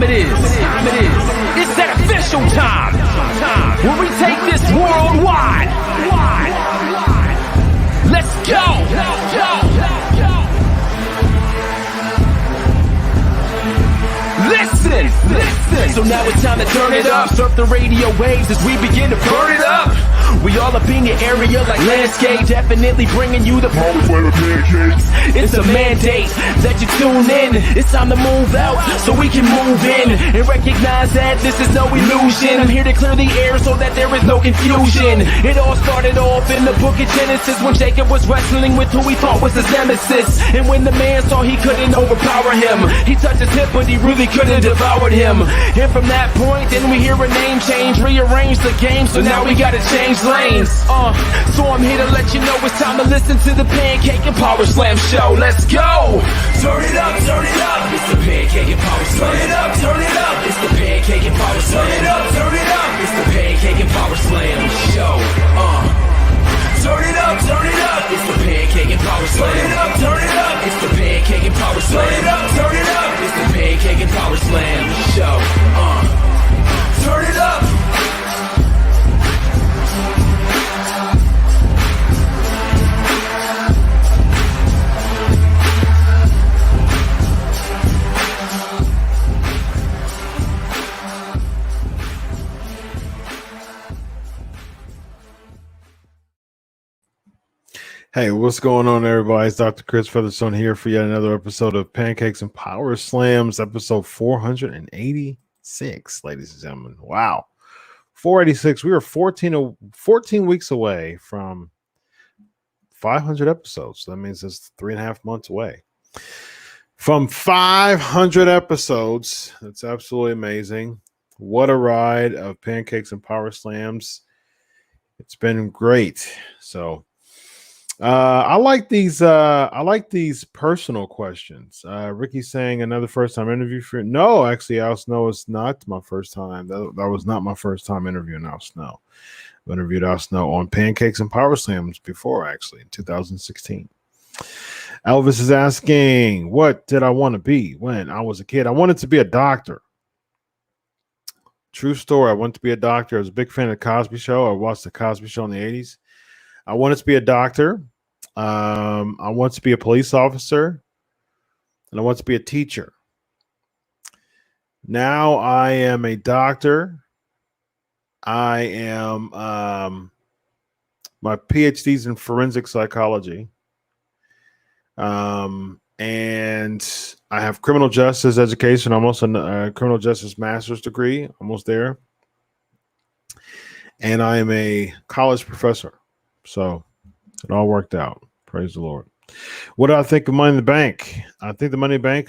time it is. It's that official time. Where we take this worldwide. Let's go. Listen. So now it's time to turn it up. Surf the radio waves as we begin to burn it up. We all up in your area like landscape, definitely bringing you the power of pancakes. It's a mandate that you tune in. It's time to move out so we can move in and recognize that this is no illusion. I'm here to clear the air so that there is no confusion. It all started off in the book of Genesis when Jacob was wrestling with who he thought was his nemesis. And when the man saw he couldn't overpower him, he touched his hip but he really couldn't devour him. And from that point, then we hear a name change, rearrange the game, so now we gotta change lanes. So I'm here to let you know it's time to listen to the Pancake and Power Slam show. Let's go! Turn it up, it's the Pancake and Power Slam. Turn it up, it's the Pancake and Power Slam. Turn it up, it's the Pancake and Power Slam show. Turn it up, it's the Pancake and Power Slam. Turn it up, it's the Pancake and Power Slam. Turn it up, it's the Pancake and Power Slam show. Turn it up. Hey, what's going on, everybody? It's Dr. Chris Featherstone here for yet another episode of Pancakes and Power Slams, episode 486, ladies and gentlemen. Wow. 486. We are 14 weeks away from 500 episodes. So that means it's 3.5 months away from 500 episodes. That's absolutely amazing. What a ride of Pancakes and Power Slams. It's been great. So I like these personal questions. Ricky's saying another first time interview for no, actually, Al Snow is not my first time. That was not my first time interviewing Al Snow. I've interviewed Al Snow on Pancakes and Power Slams before, actually, in 2016. Elvis is asking, what did I want to be when I was a kid? I wanted to be a doctor. True story. I wanted to be a doctor. I was a big fan of the Cosby Show. I watched the Cosby Show in the 80s. I wanted to be a doctor. I want to be a police officer, and I want to be a teacher. Now I am a doctor. I am my PhD's in forensic psychology. And I have criminal justice education, almost a criminal justice master's degree, almost there. And I am a college professor. So it all worked out. Praise the Lord. What do I think of Money in the Bank? I think the Money in the Bank,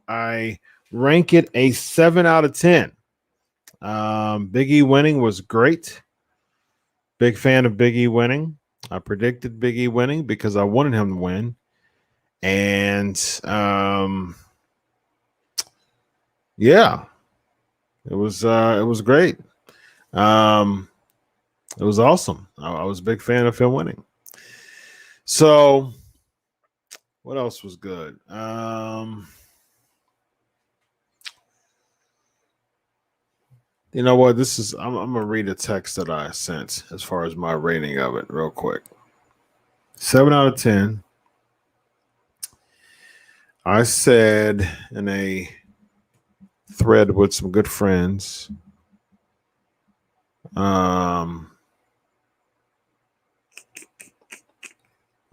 I rank it a 7 out of 10. Big E winning was great. Big fan of Big E winning. I predicted Big E winning because I wanted him to win. And yeah, it was great. It was awesome. I was a big fan of him winning. So, what else was good? You know what? I'm gonna read a text that I sent as far as my rating of it real quick. 7 out of 10. I said in a thread with some good friends.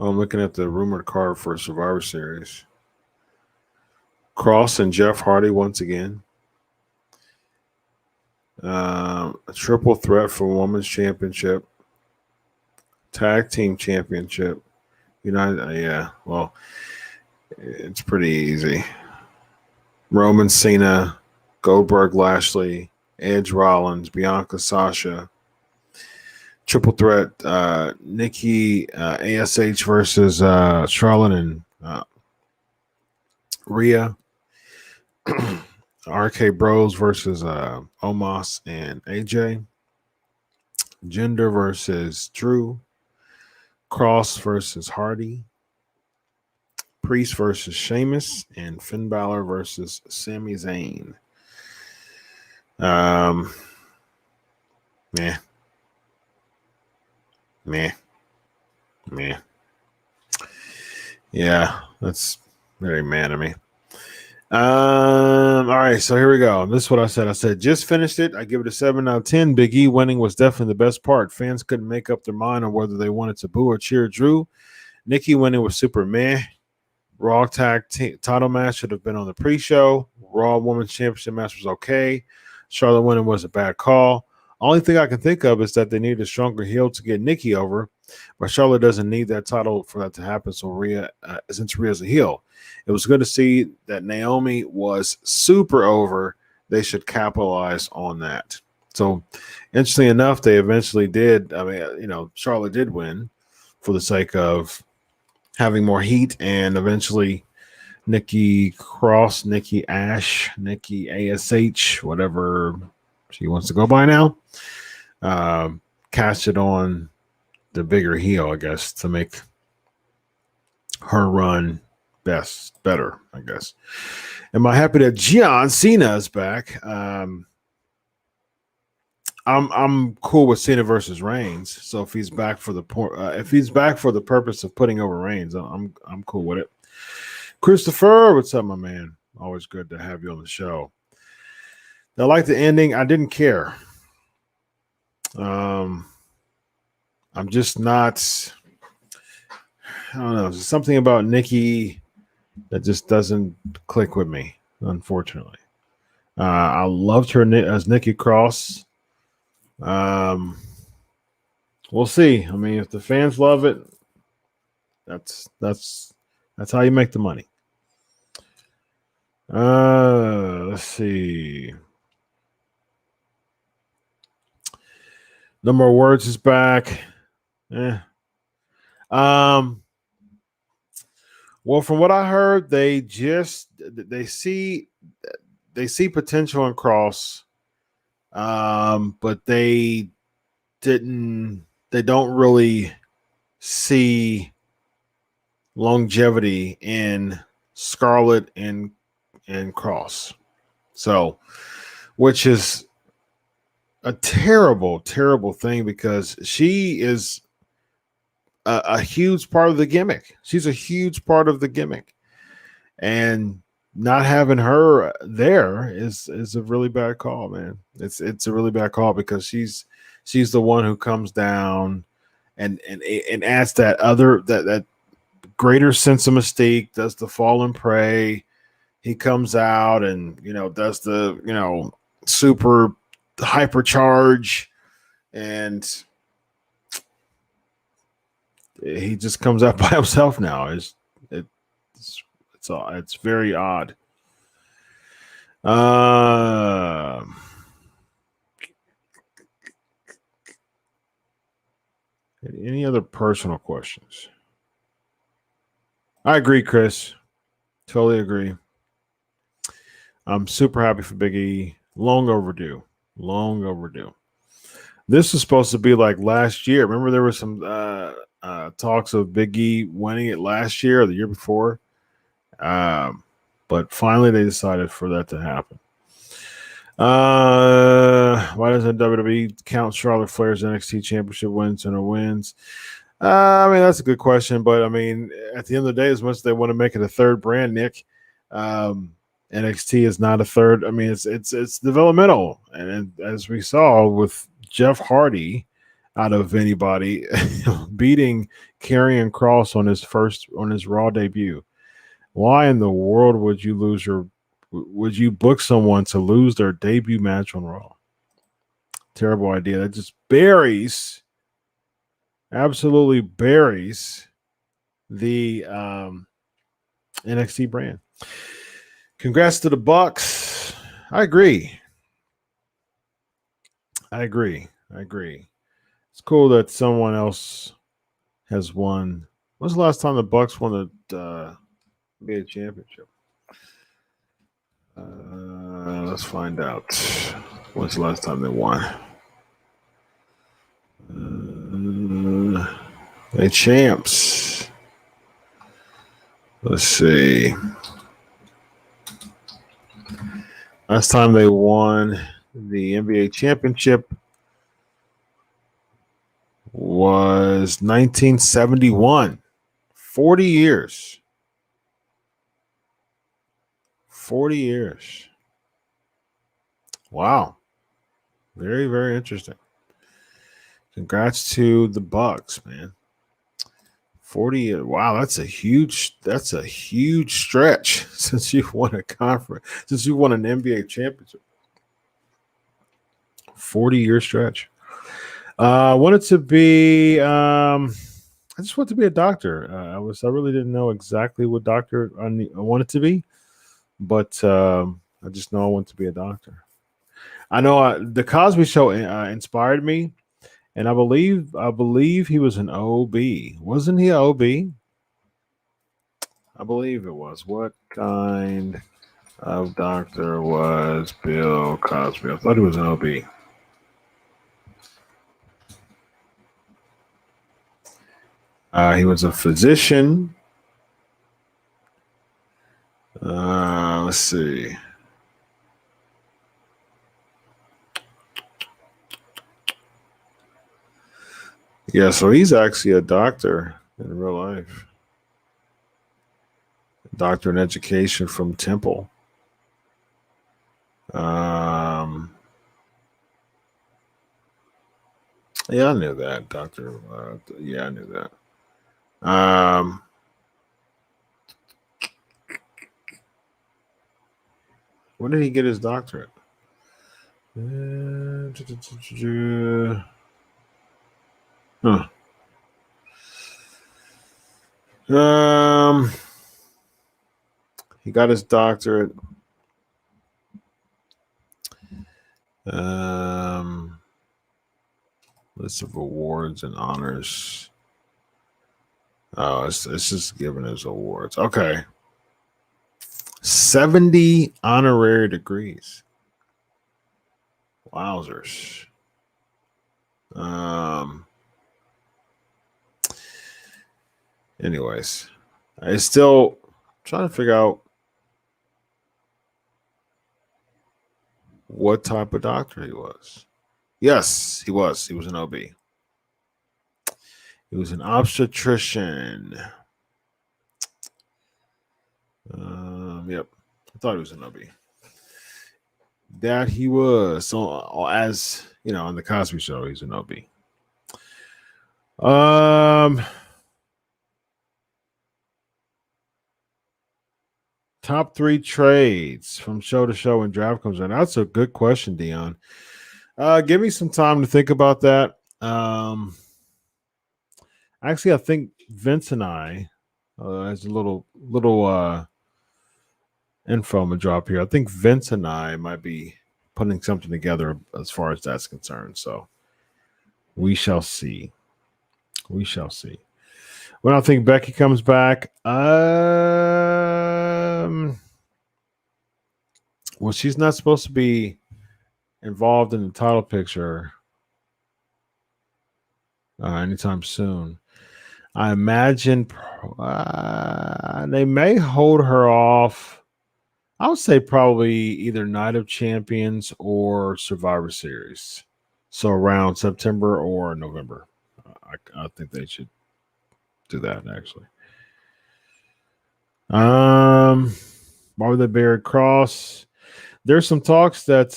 I'm looking at the rumored card for Survivor Series. Cross and Jeff Hardy once again. A triple threat for Women's Championship. Tag Team Championship. Yeah, well, it's pretty easy. Roman Cena, Goldberg Lashley, Edge Rollins, Bianca Sasha. Triple threat, Nikki A.S.H versus Charlotte and Rhea. RK Bros versus Omos and AJ. Jinder versus Drew. Cross versus Hardy. Priest versus Sheamus. And Finn Balor versus Sami Zayn. Meh, meh, meh. Yeah, that's very mad of me. All right, so here we go. This is what I said. I said just finished it. I give it a 7 out of 10. Big E winning was definitely the best part. Fans couldn't make up their mind on whether they wanted to boo or cheer Drew. Nikki winning was super meh. Raw title match should have been on the pre-show. Raw Women's Championship match was okay. Charlotte winning was a bad call. Only thing I can think of is that they need a stronger heel to get Nikki over, but Charlotte doesn't need that title for that to happen. So since Rhea's a heel, it was good to see that Naomi was super over. They should capitalize on that. So, interestingly enough, they eventually did. I mean, Charlotte did win for the sake of having more heat, and eventually Nikki A.S.H, Nikki A.S.H, whatever she wants to go by now, cast it on the bigger heel, I guess, to make her run better, I guess. Am I happy that John Cena is back? I'm cool with Cena versus Reigns. So if he's back for the purpose of putting over Reigns, I'm cool with it. Christopher, what's up, my man? Always good to have you on the show. I like the ending. I didn't care. I'm just not. I don't know. There's something about Nikki that just doesn't click with me, unfortunately. I loved her as Nikki Cross. We'll see. I mean, if the fans love it, that's how you make the money. Let's see. No More Words is back. Well, from what I heard, they see potential in Cross, but they don't really see longevity in Scarlett and Cross. So, which is a terrible, terrible thing because she is a huge part of the gimmick. She's a huge part of the gimmick. And not having her there is a really bad call, man. It's a really bad call because she's the one who comes down and adds that greater sense of mystique, does the fall and pray. He comes out and does the super hypercharge, and he just comes out by himself now. It's very odd. Any other personal questions? I agree, Chris. Totally agree. I'm super happy for Big E. Long overdue. Long overdue. This was supposed to be like last year. Remember there was some talks of Big E winning it last year or the year before. But finally they decided for that to happen. Why doesn't WWE count Charlotte Flair's NXT Championship wins and her wins? I mean, that's a good question, but I mean, at the end of the day, as much as they want to make it a third brand, Nick, NXT is not a third. I mean, it's developmental, and as we saw with Jeff Hardy, out of anybody, beating Karrion Kross on his Raw debut. Why in the world would you book someone to lose their debut match on Raw? Terrible idea. That just absolutely buries the NXT brand. Congrats to the Bucks. I agree. It's cool that someone else has won. When's the last time the Bucks won the NBA championship? Let's find out. When's the last time they won? They champs. Let's see. Last time they won the NBA championship was 1971. 40 years. 40 years. Wow. Very, very interesting. Congrats to the Bucks, man. 40 years. Wow, that's a huge stretch since you've won a conference, since you won an NBA championship. 40-year stretch. I wanted to be I just wanted to be a doctor. I really didn't know exactly what doctor I wanted to be, but I just know I want to be a doctor. I know the Cosby Show inspired me, and I believe he was an OB. Wasn't he an OB? I believe it was. What kind of doctor was Bill Cosby? I thought he was an OB. He was a physician. Let's see. Yeah, so he's actually a doctor in real life. Doctor in education from Temple. Yeah, I knew that, Doctor. Yeah, I knew that. When did he get his doctorate? Huh. He got his doctorate. List of awards and honors. Oh, it's just giving his awards. Okay. 70 honorary degrees. Wowzers. Anyways, I still trying to figure out what type of doctor he was. Yes, he was. He was an OB. He was an obstetrician. Yep. I thought he was an OB. That he was. So, as you know, on the Cosby Show, he's an OB. Top 3 trades from show to show when draft comes in. That's a good question, Dion. Give me some time to think about that. Actually, I think Vince and I, as a little info I'm gonna drop here. I think Vince and I might be putting something together as far as that's concerned. So we shall see. We shall see. When I think Becky comes back, well, she's not supposed to be involved in the title picture anytime soon. I imagine they may hold her off. I would say probably either Night of Champions or Survivor Series. So around September or November. I think they should do that, actually. Martha Barrett Cross. There's some talks that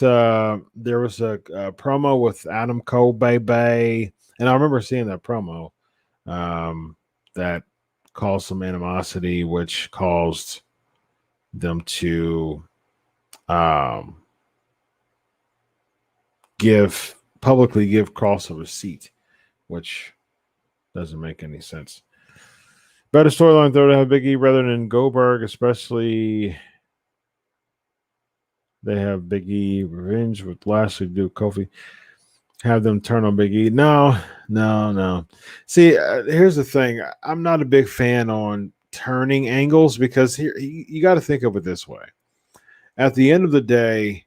there was a promo with Adam Cole, Bay, and I remember seeing that promo that caused some animosity, which caused them to publicly give Cross a receipt, which doesn't make any sense. Better storyline though to have Big E rather than Goldberg, especially they have Big E revenge with Lashley, do Kofi. Have them turn on Big E. No. See, here's the thing. I'm not a big fan on turning angles because here you got to think of it this way. At the end of the day,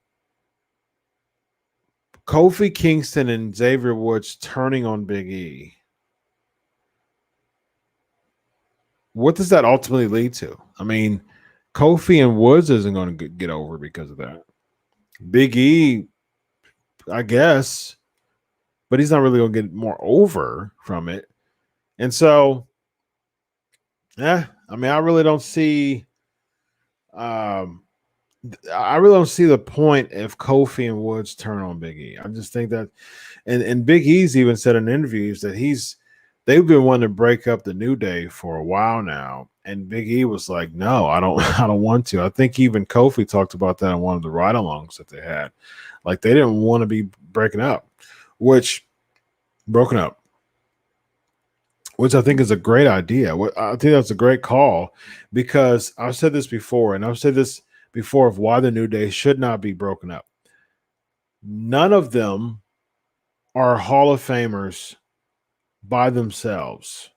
Kofi Kingston and Xavier Woods turning on Big E. What does that ultimately lead to? I mean, Kofi and Woods isn't going to get over because of that. Big E, I guess, but he's not really going to get more over from it. And so, yeah, I mean, I really don't see the point if Kofi and Woods turn on Big E. I just think that, and Big E's even said in interviews that they've been wanting to break up the New Day for a while now, and Big E was like, "No, I don't, I don't want to." I think even Kofi talked about that in one of the ride-alongs that they had, like they didn't want to be broken up, which I think is a great idea. I think that's a great call because I've said this before, and I've said this before of why the New Day should not be broken up. None of them are Hall of Famers by themselves.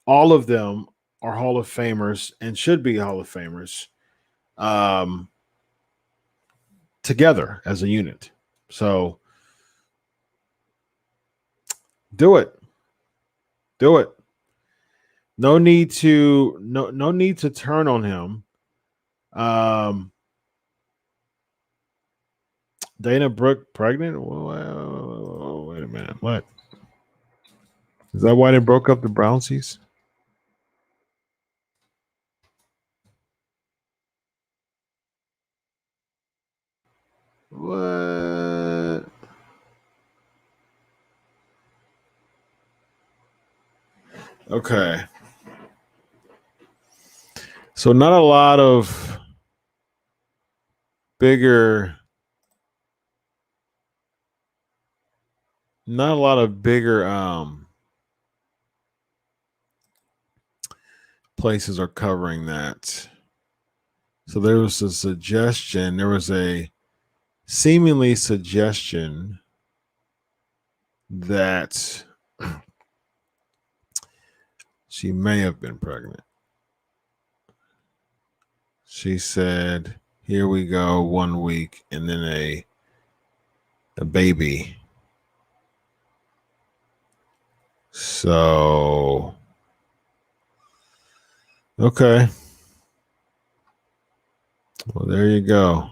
All of them are Hall of Famers and should be Hall of Famers together as a unit. So do it. Do it. No need to turn on him. Dana Brooke pregnant? Whoa, wait a minute. What? Is that why they broke up the Brownsies? What? Okay. So not a lot of bigger places are covering that. So there was a seemingly suggestion that she may have been pregnant. She said, "Here we go, 1 week, and then a baby." So, okay. Well, there you go.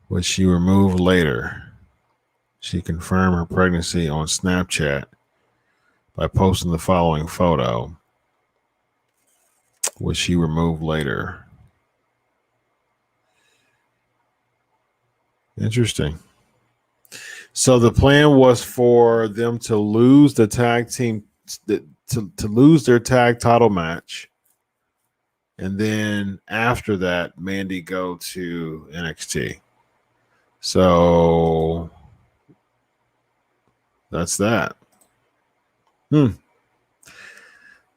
Was she removed later? She confirmed her pregnancy on Snapchat by posting the following photo. Was she removed later? Interesting. So the plan was for them to lose the tag team, to lose their tag title match, and then after that, Mandy go to NXT. So that's that.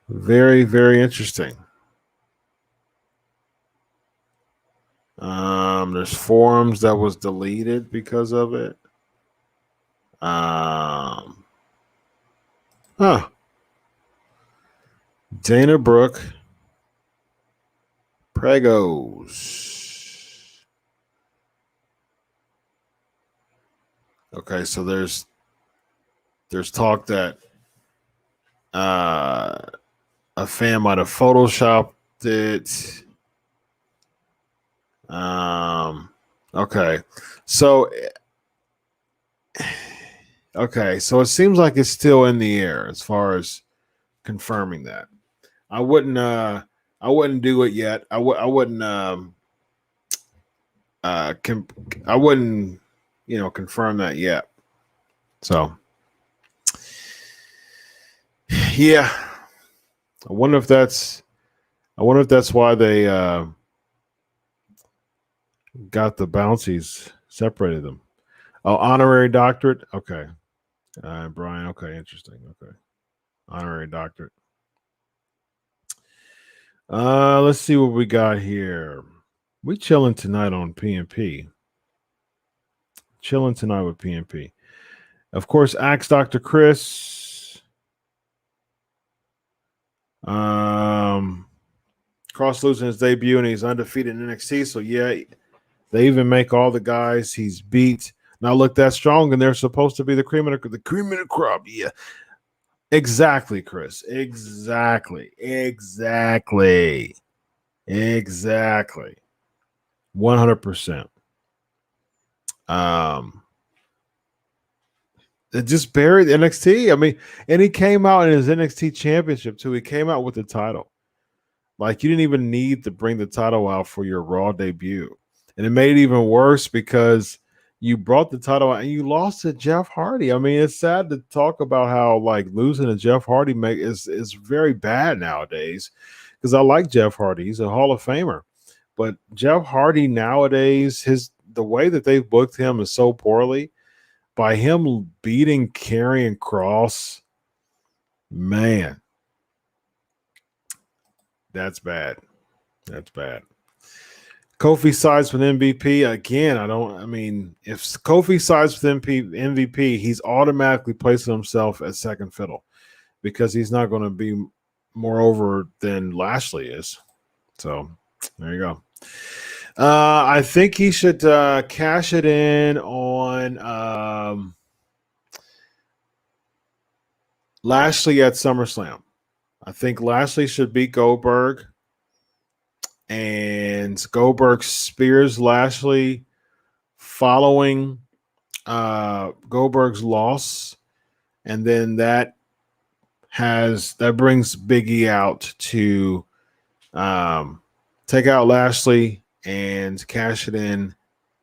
Very, very interesting. There's forums that was deleted because of it. Dana Brooke Pregos. Okay, so there's talk that a fan might have photoshopped it. Okay. So it seems like it's still in the air as far as confirming that. I wouldn't do it yet. I wouldn't confirm that yet. So yeah. I wonder if that's why they got the bouncies, separated them. Oh, honorary doctorate. Okay. Brian. Okay, interesting. Okay. Honorary doctorate. Let's see what we got here. We chilling tonight on PNP. Chilling tonight with PNP. Of course, Axe Dr. Chris. Cross losing his debut and he's undefeated in NXT. So yeah, they even make all the guys he's beat now look that strong, and they're supposed to be the cream of the crop. Yeah. Exactly, Chris. Exactly. 100%. It just buried NXT. I mean, and he came out in his NXT championship too. He came out with the title. Like, you didn't even need to bring the title out for your Raw debut. And it made it even worse because you brought the title out and you lost to Jeff Hardy. I mean, it's sad to talk about how like losing to Jeff Hardy is very bad nowadays, because I like Jeff Hardy. He's a Hall of Famer. But Jeff Hardy nowadays, the way that they've booked him is so poorly. By him beating Karrion Kross, man, that's bad. That's bad. Kofi sides with MVP again. If Kofi sides with MVP, he's automatically placing himself at second fiddle because he's not going to be more over than Lashley is. So there you go. I think he should cash it in on Lashley at SummerSlam. I think Lashley should beat Goldberg, and Goldberg spears Lashley following Goldberg's loss, and then that brings Big E out to take out Lashley and cash it in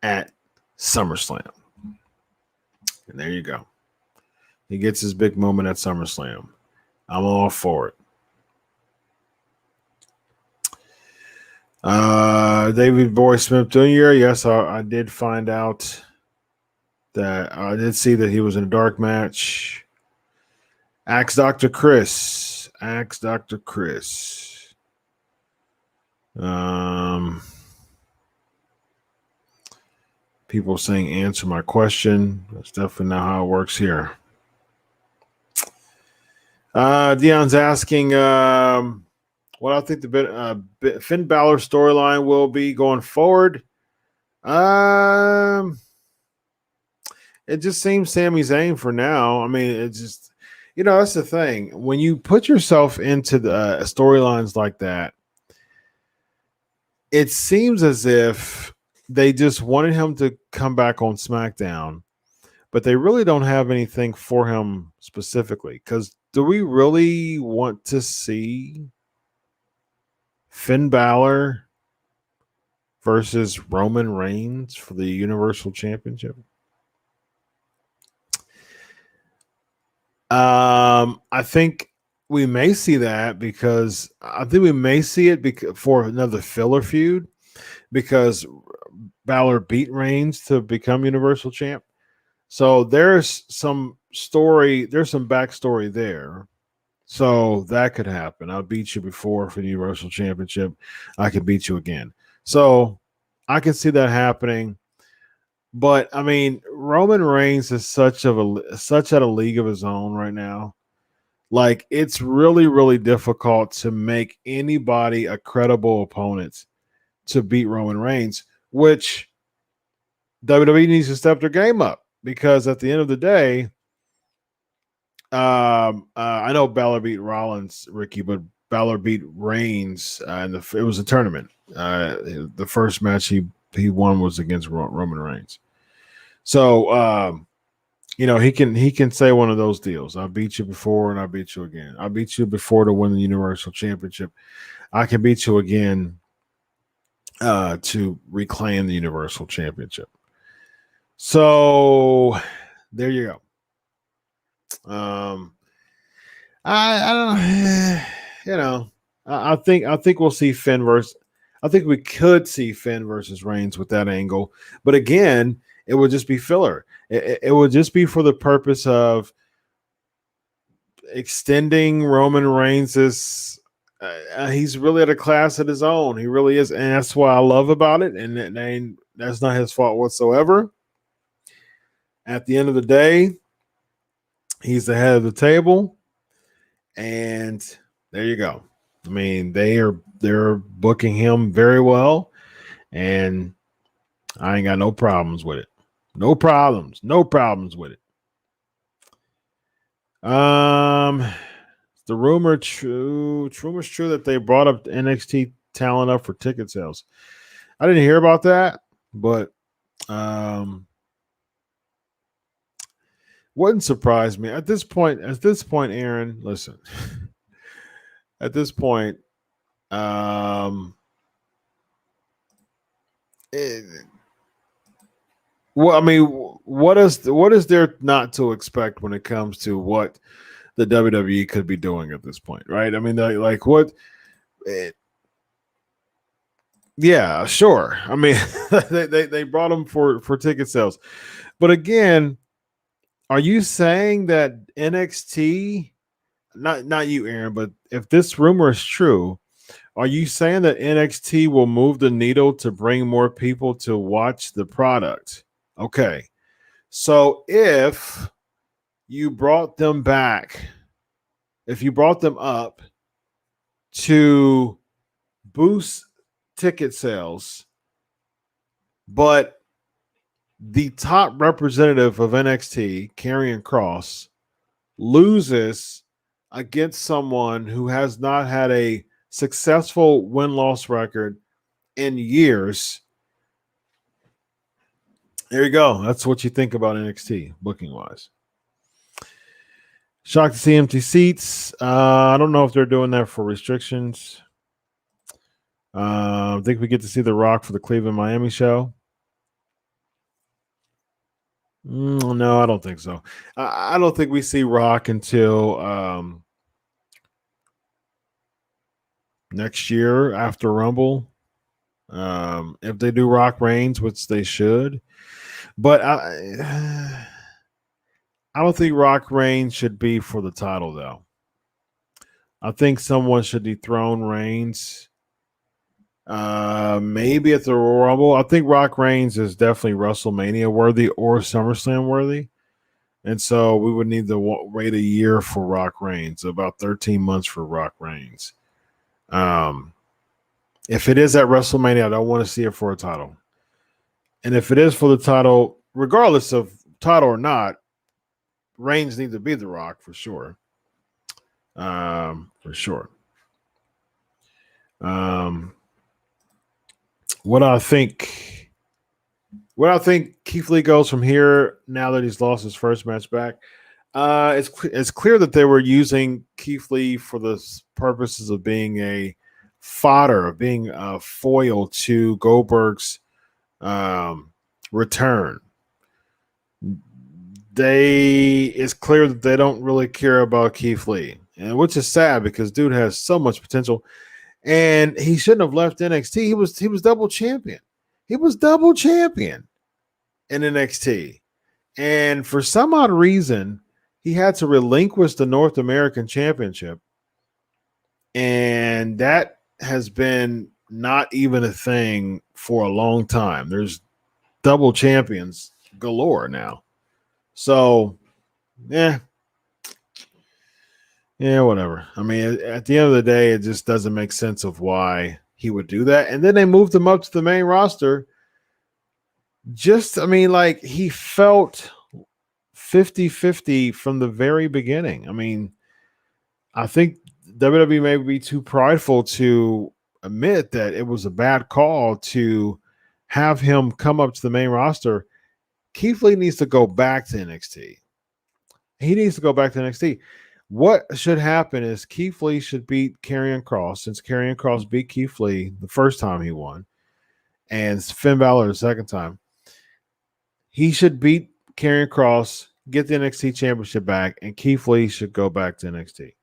at SummerSlam. And there you go. He gets his big moment at SummerSlam. I'm all for it. David Boy Smith Jr. Yes, I did find out that I did see that he was in a dark match. Ask Dr. Chris. People saying answer my question. That's definitely not how it works here. Dion's asking what I think the Finn Balor storyline will be going forward. It just seems Sami Zayn for now. I mean, it just, that's the thing. When you put yourself into the storylines like that, it seems as if they just wanted him to come back on SmackDown, but they really don't have anything for him specifically. Because do we really want to see Finn Balor versus Roman Reigns for the Universal Championship? I think we may see that because I think we may see it for another filler feud because Balor beat Reigns to become Universal Champ. So there's some backstory there. So that could happen. I beat you before for the Universal Championship. I can beat you again. So I can see that happening. But I mean, Roman Reigns is such at a league of his own right now. Like, it's really, really difficult to make anybody a credible opponent to beat Roman Reigns, which WWE needs to step their game up because at the end of the day, I know Balor beat Rollins, Ricky, but Balor beat Reigns, and it was a tournament. The first match he won was against Roman Reigns. So, he can say one of those deals. I beat you before and I beat you again. I beat you before to win the Universal Championship. I can beat you again to reclaim the Universal Championship. So there you go. I don't, I think we'll see Finn versus. I think we could see Finn versus Reigns with that angle, but again, it would just be filler. It would just be for the purpose of extending Roman Reigns'. He's really at a class of his own. He really is, and that's what I love about it. And that's not his fault whatsoever. At the end of the day, he's the head of the table, and there you go. I mean, they're booking him very well, and I ain't got no problems with it. No problems with it. The rumor true. Rumor's true that they brought up NXT talent up for ticket sales. I didn't hear about that, but Wouldn't surprise me at this point. At this point, Aaron, listen. At this point, um, it, well, I mean, what is there not to expect when it comes to what the WWE could be doing at this point, right? I mean, like what? eh, yeah, sure. I mean, they brought them for ticket sales, but again, are you saying that NXT? Not you, Aaron, but if this rumor is true, are you saying that NXT will move the needle to bring more people to watch the product? Okay. So you brought them back, if you brought them up to boost ticket sales, but the top representative of NXT, Karrion Kross, loses against someone who has not had a successful win-loss record in years. There you go. That's what you think about NXT booking wise. Shocked to see empty seats. I don't know if they're doing that for restrictions. I think we get to see The Rock for the Cleveland Miami show. No, I don't think so. I don't think we see Rock until next year after Rumble. If they do Rock Reigns, which they should, but I don't think Rock Reigns should be for the title though. I think someone should dethrone Reigns. Maybe at the Royal Rumble. I think Rock Reigns is definitely WrestleMania worthy or SummerSlam worthy. And so we would need to wait a year for Rock Reigns, about 13 months for Rock Reigns. If it is at WrestleMania, I don't want to see it for a title. And if it is for the title, regardless of title or not, Reigns needs to be The Rock for sure. For sure. What I think Keith Lee goes from here now that he's lost his first match back. It's clear that they were using Keith Lee for the purposes of being a fodder, of being a foil to Goldberg's return. It's clear that they don't really care about Keith Lee, and which is sad because dude has so much potential. And he shouldn't have left NXT. He was double champion. He was double champion in NXT. And for some odd reason, he had to relinquish the North American Championship. And that has been not even a thing for a long time. There's double champions galore now. So, yeah, whatever. I mean, at the end of the day, it just doesn't make sense of why he would do that. And then they moved him up to the main roster. He felt 50-50 from the very beginning. I mean, I think WWE may be too prideful to admit that it was a bad call to have him come up to the main roster. Keith Lee needs to go back to NXT. He needs to go back to NXT. What should happen is Keith Lee should beat Karrion Kross, since Karrion Kross beat Keith Lee the first time he won, and Finn Balor the second time. He should beat Karrion Kross, get the NXT championship back, and Keith Lee should go back to NXT.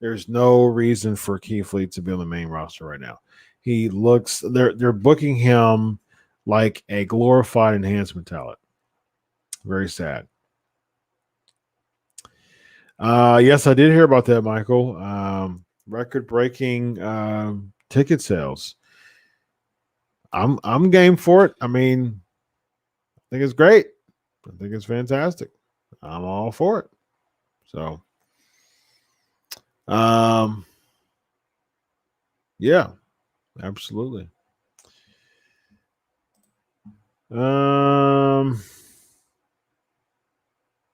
There's no reason for Keith Lee to be on the main roster right now. They're booking him like a glorified enhancement talent. Very sad. Yes, I did hear about that, Michael. Record-breaking ticket sales. I'm game for it. I mean, I think it's great. I think it's fantastic. I'm all for it. So, yeah, absolutely.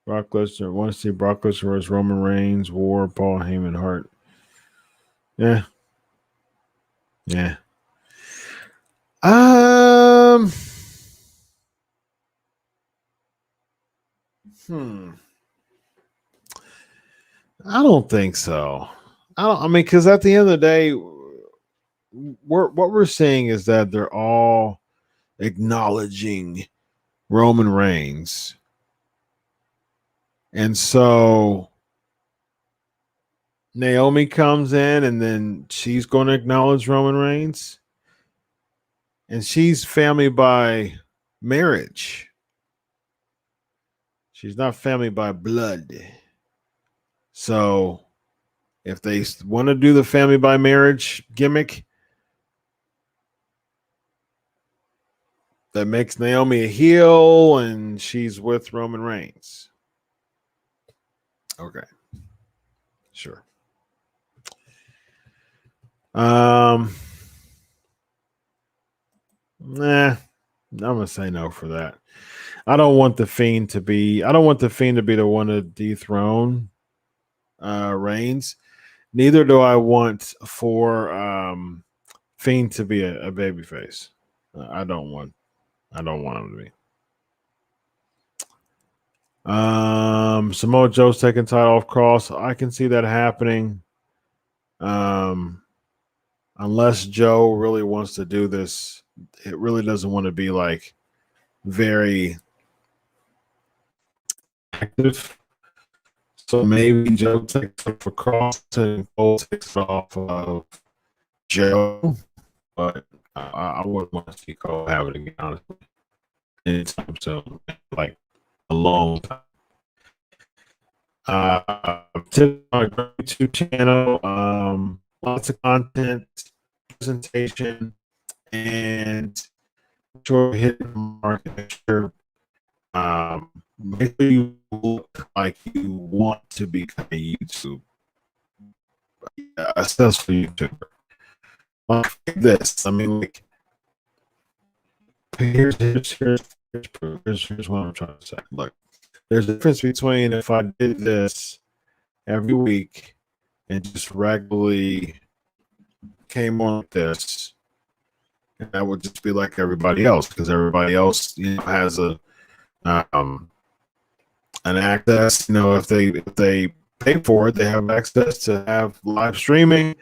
Brock Lesnar. Want to see Brock Lesnar versus Roman Reigns, War, Paul Heyman, Hart. Yeah. Yeah. I don't think so. I mean, because at the end of the day, what we're seeing is that they're all acknowledging Roman Reigns, and so Naomi comes in, and then she's going to acknowledge Roman Reigns, and she's family by marriage. She's not family by blood. So if they want to do the family by marriage gimmick, that makes Naomi a heel and she's with Roman Reigns. Okay. Sure. Nah, I'm gonna say no for that. I don't want the Fiend to be the one to dethrone Reigns. Neither do I want for Fiend to be a babyface. I don't want him to be. Samoa Joe's taking title off Cross. I can see that happening. Unless Joe really wants to do this, it really doesn't want to be like very active. So maybe Joe takes it for Cross and Cole takes it off of Joe. But I wouldn't want to see Cole have it again, honestly. Anytime soon, like a long time. Tip on a YouTube channel, lots of content, presentation, and sure hit the mark. Make sure you look like you want to become a successful YouTuber. Like this, I mean, like here's what I'm trying to say. Look, there's a difference between if I did this every week and just regularly came on with this, and that would just be like everybody else, because everybody else, has an access. If they pay for it, they have access to have live streaming.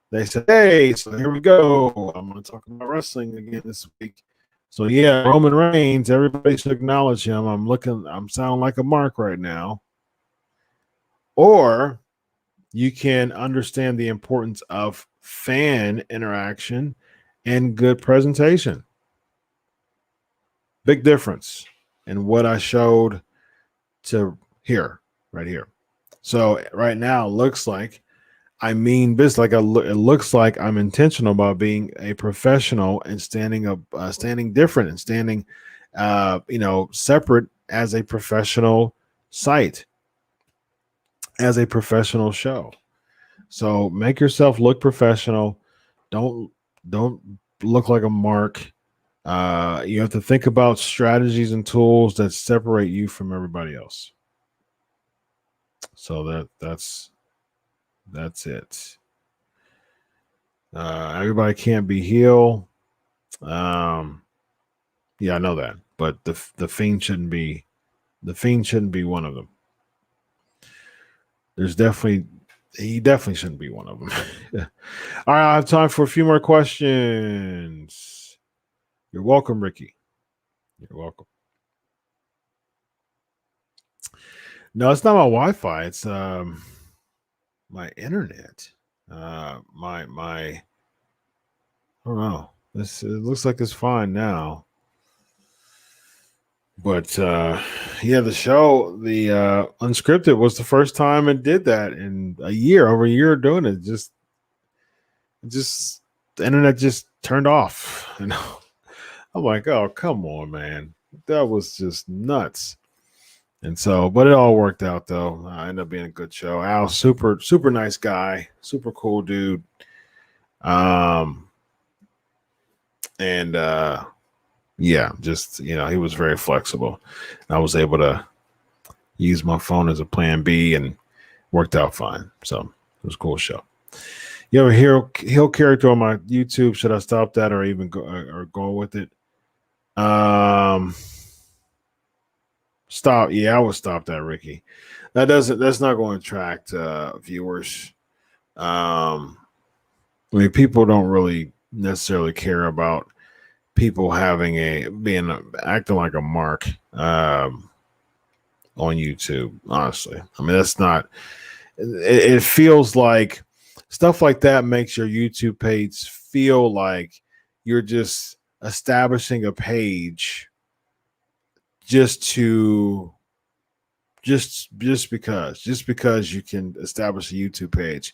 They say, hey, so here we go. I'm going to talk about wrestling again this week. So yeah, Roman Reigns, everybody should acknowledge him. I'm sounding like a mark right now. Or you can understand the importance of fan interaction and good presentation. Big difference in what I showed to here, right here. So right now it looks like I mean business. Like it looks like I'm intentional about being a professional and standing different and standing, separate as a professional site, as a professional show. So make yourself look professional. Don't look like a mark. You have to think about strategies and tools that separate you from everybody else. So that's it. Everybody can't be heel. Yeah, I know that, but the Fiend shouldn't be one of them. He definitely shouldn't be one of them. All right, I have time for a few more questions. You're welcome, Ricky. You're welcome. No, it's not my Wi-Fi. It's my internet. I don't know. It looks like it's fine now. But yeah, the show, the Unscripted was the first time it did that in over a year doing it. Just the internet just turned off. I'm like, oh, come on, man. That was just nuts. And so, but it all worked out though. I ended up being a good show. Al, super, super nice guy, super cool dude. And yeah, just he was very flexible. I was able to use my phone as a plan B and worked out fine. So it was a cool show. You have a heel character on my YouTube. Should I stop that or even go with it? Stop. Yeah, I would stop that, Ricky. That's not going to attract viewers. I mean, people don't really necessarily care about people having acting like a mark on YouTube. Honestly, I mean, that's not. It feels like stuff like that makes your YouTube page feel like you're just establishing a page just to just because you can establish a YouTube page.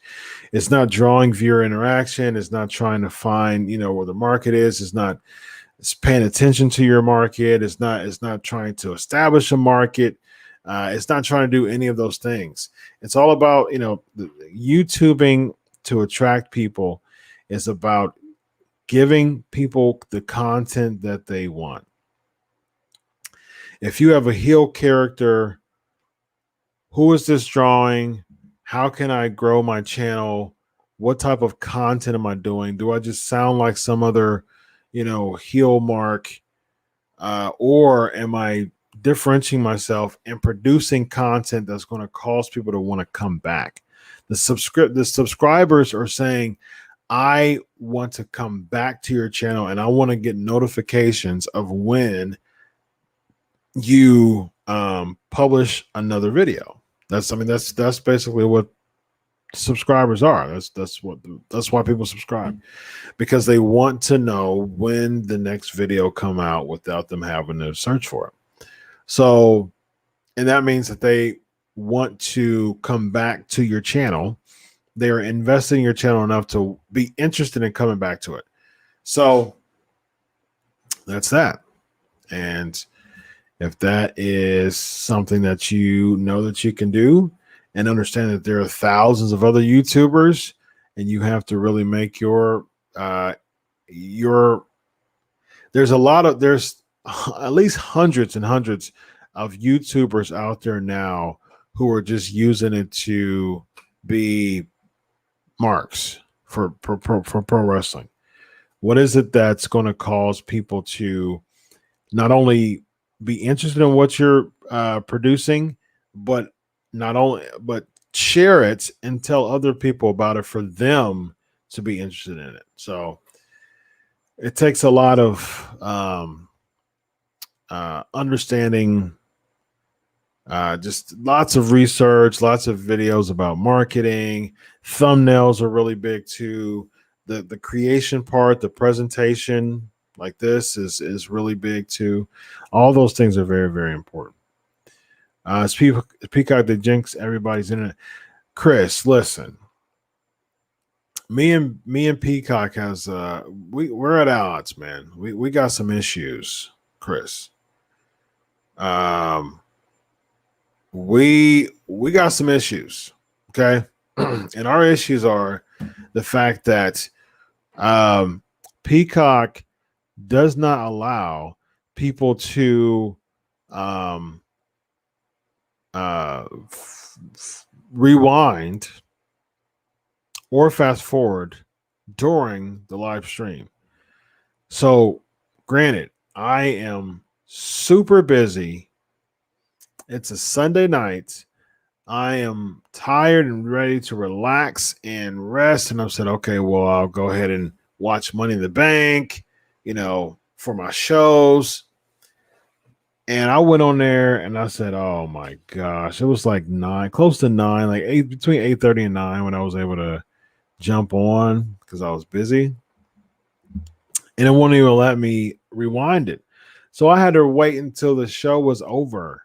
It's not drawing viewer interaction. It's not trying to find, where the market is. It's paying attention to your market. It's not trying to establish a market. It's not trying to do any of those things. It's all about, YouTubing to attract people is about giving people the content that they want. If you have a heel character, who is this drawing? How can I grow my channel? What type of content am I doing? Do I just sound like some other, heel mark? Or am I differentiating myself and producing content that's going to cause people to want to come back? The subscribers are saying, I want to come back to your channel and I want to get notifications of when you publish another video. That's basically what subscribers are. That's why people subscribe, because they want to know when the next video come out without them having to search for it. So, and that means that they want to come back to your channel. They are investing in your channel enough to be interested in coming back to it. So that's that. And if that is something that you know that you can do, and understand that there are thousands of other YouTubers, and you have to really make there's at least hundreds and hundreds of YouTubers out there now who are just using it to be marks for pro wrestling. What is it that's going to cause people to not only be interested in what you're producing, but share it and tell other people about it for them to be interested in it? So it takes a lot of understanding, just lots of research, lots of videos about marketing. Thumbnails are really big too. The creation part, the presentation like this is really big too. All those things are very, very important. Peacock that jinx everybody's internet. Chris, listen. Me and Peacock has we're at odds, man. We got some issues, Chris. We got some issues, okay? And our issues are the fact that Peacock does not allow people to rewind or fast forward during the live stream. So, granted, I am super busy. It's a Sunday night. I am tired and ready to relax and rest. And I said, okay, well, I'll go ahead and watch Money in the Bank, for my shows. And I went on there and I said, oh my gosh, it was like 9, close to 9, like 8, between 8:30 and 9 when I was able to jump on because I was busy. And it wouldn't even let me rewind it. So I had to wait until the show was over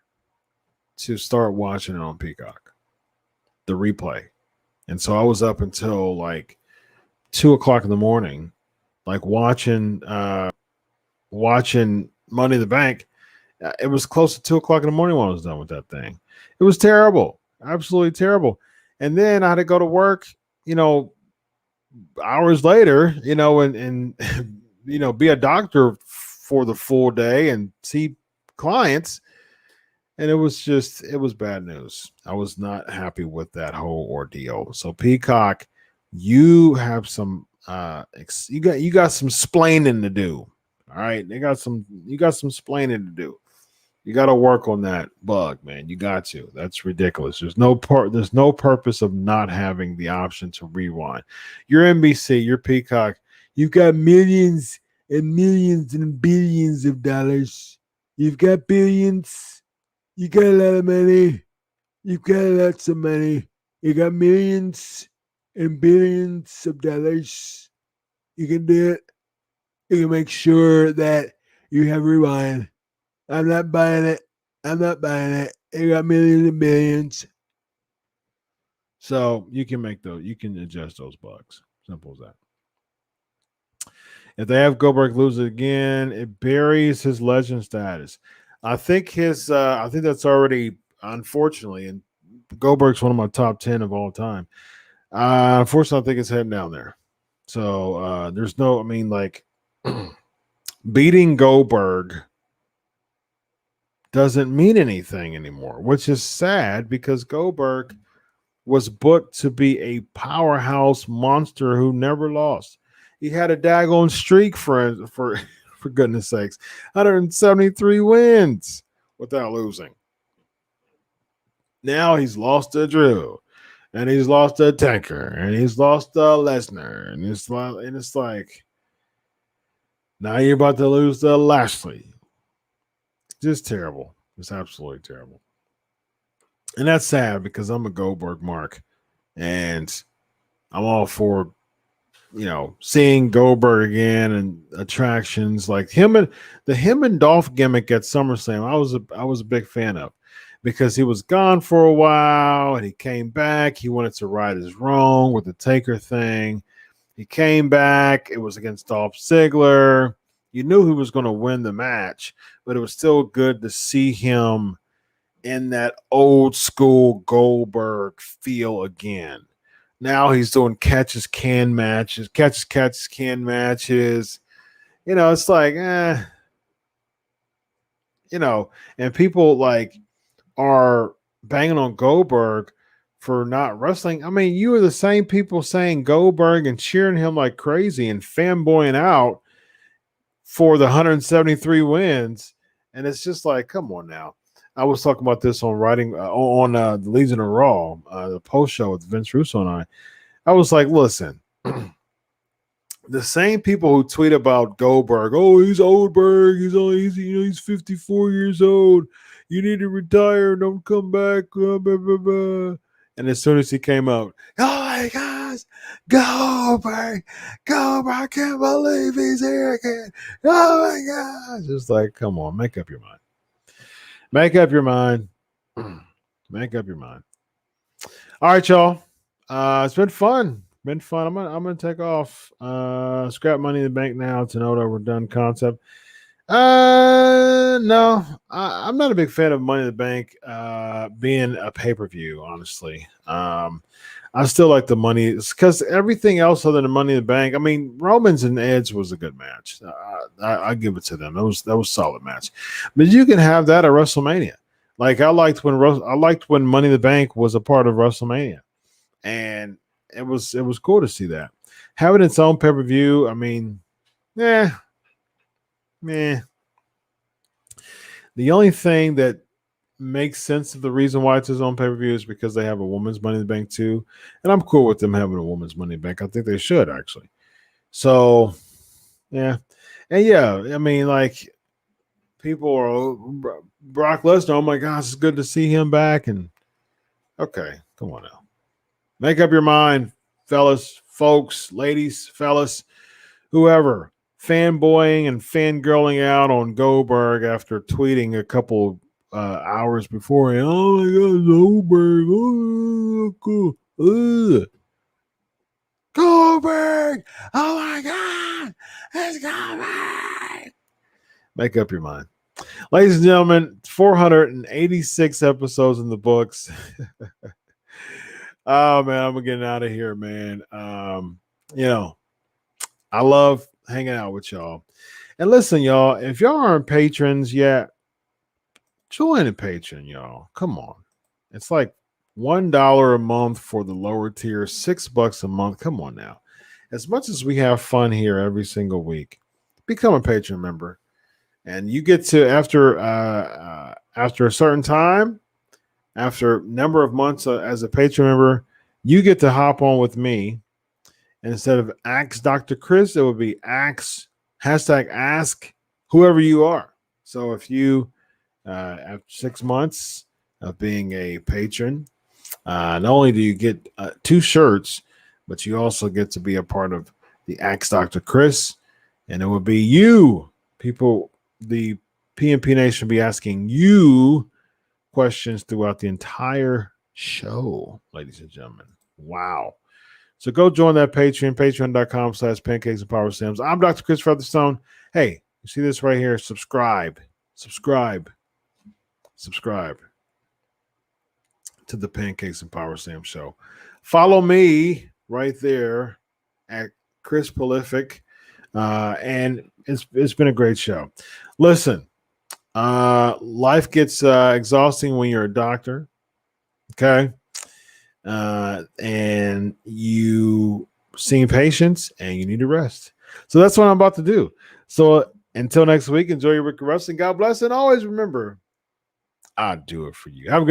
to start watching it on Peacock, the replay. And so I was up until like 2 o'clock in the morning, like watching Money in the Bank. It was close to 2 o'clock in the morning when I was done with that thing. It was terrible, absolutely terrible. And then I had to go to work, hours later, and be a doctor for the full day and see clients. And it was bad news. I was not happy with that whole ordeal. So Peacock, you have some you got some splaining to do. All right. You got some splaining to do. You got to work on that bug, man. You got to. That's ridiculous. There's no purpose of not having the option to rewind. Your NBC, your Peacock, you've got millions and millions and billions of dollars. You've got billions. You got a lot of money. You've got lots of money. You got millions and billions of dollars. You can do it. You can make sure that you have rewind. I'm not buying it. I'm not buying it. You got millions and billions. So you can make those, you can adjust those bugs. Simple as that. If they have Goldberg lose it again, it buries his legend status. I think I think that's already, unfortunately, and Goldberg's one of my top 10 of all time. Unfortunately, I think it's heading down there. So there's no, I mean, like beating Goldberg doesn't mean anything anymore, which is sad because Goldberg was booked to be a powerhouse monster who never lost. He had a daggone streak for goodness sakes, 173 wins without losing. Now he's lost to Drew, and he's lost to Taker, and he's lost to Lesnar, and it's like now you're about to lose to Lashley. Just terrible. It's absolutely terrible. And that's sad because I'm a Goldberg mark. And I'm all for, seeing Goldberg again and attractions like him and Dolph gimmick at SummerSlam. I was a big fan of because he was gone for a while and he came back. He wanted to right his wrong with the Taker thing. He came back. It was against Dolph Ziggler. You knew he was going to win the match, but it was still good to see him in that old school Goldberg feel again. Now he's doing catches can matches. It's like, and people like are banging on Goldberg for not wrestling. I mean, you are the same people saying Goldberg and cheering him like crazy and fanboying out for the 173 wins. And it's just like, come on now. I was talking about this on the Legion of Raw, the post show with Vince Russo and I. I was like, listen, the same people who tweet about Goldberg, oh, he's Oldberg, he's 54 years old. You need to retire, don't come back. Blah, blah, blah, blah. And as soon as he came out, oh my gosh, Goldberg, I can't believe he's here again. Oh my gosh. It's like, come on, make up your mind. Make up your mind. Make up your mind. All right, y'all. It's been fun. I'm gonna take off. Scrap Money in the Bank now. It's an overdone concept. No, I'm not a big fan of Money in the Bank being a pay-per-view, honestly. I still like the money because everything else other than Money in the Bank. I mean, Romans and Edge was a good match. I give it to them. That was a solid match. But you can have that at WrestleMania. Like I liked when Money in the Bank was a part of WrestleMania, and it was cool to see that. Having its own pay-per-view. I mean, meh. The only thing that makes sense of the reason why it's his own pay-per-view is because they have a women's Money in the Bank too. And I'm cool with them having a women's Money in the Bank. I think they should actually. So, yeah. And yeah, I mean, like people are Brock Lesnar, oh my gosh, it's good to see him back. And okay, come on now. Make up your mind, fellas, folks, ladies, fellas, whoever. Fanboying and fangirling out on Goldberg after tweeting a couple hours before. Oh my God, Goldberg! Oh, cool. Goldberg! Oh my God, it's Goldberg! Make up your mind, ladies and gentlemen. 486 episodes in the books. Oh man, I'm getting out of here, man. I love hanging out with y'all. And listen, y'all, if y'all aren't patrons yet, join a patron, y'all. Come on. It's like $1 a month for the lower tier, $6 a month. Come on now. As much as we have fun here every single week, become a patron member. And you get to, after after a certain time, after a number of months as a Patreon member, you get to hop on with me. And instead of Ask Dr. Chris, it would be Ask whoever you are. So if you, after 6 months of being a patron, not only do you get 2 shirts, but you also get to be a part of the Ask Dr. Chris. And it would be you, people, the PNP Nation will be asking you questions throughout the entire show, ladies and gentlemen. Wow. So go join that Patreon, patreon.com/pancakes and power sims. I'm Dr. Chris Featherstone. Hey, you see this right here? Subscribe to the Pancakes and Power Sam show. Follow me right there at Chris Prolific. And it's been a great show. Listen, life gets exhausting when you're a doctor. Okay. And you seeing patients and you need to rest. So that's what I'm about to do. So until next week, enjoy your week of resting. God bless. And always remember, I'll do it for you. Have a good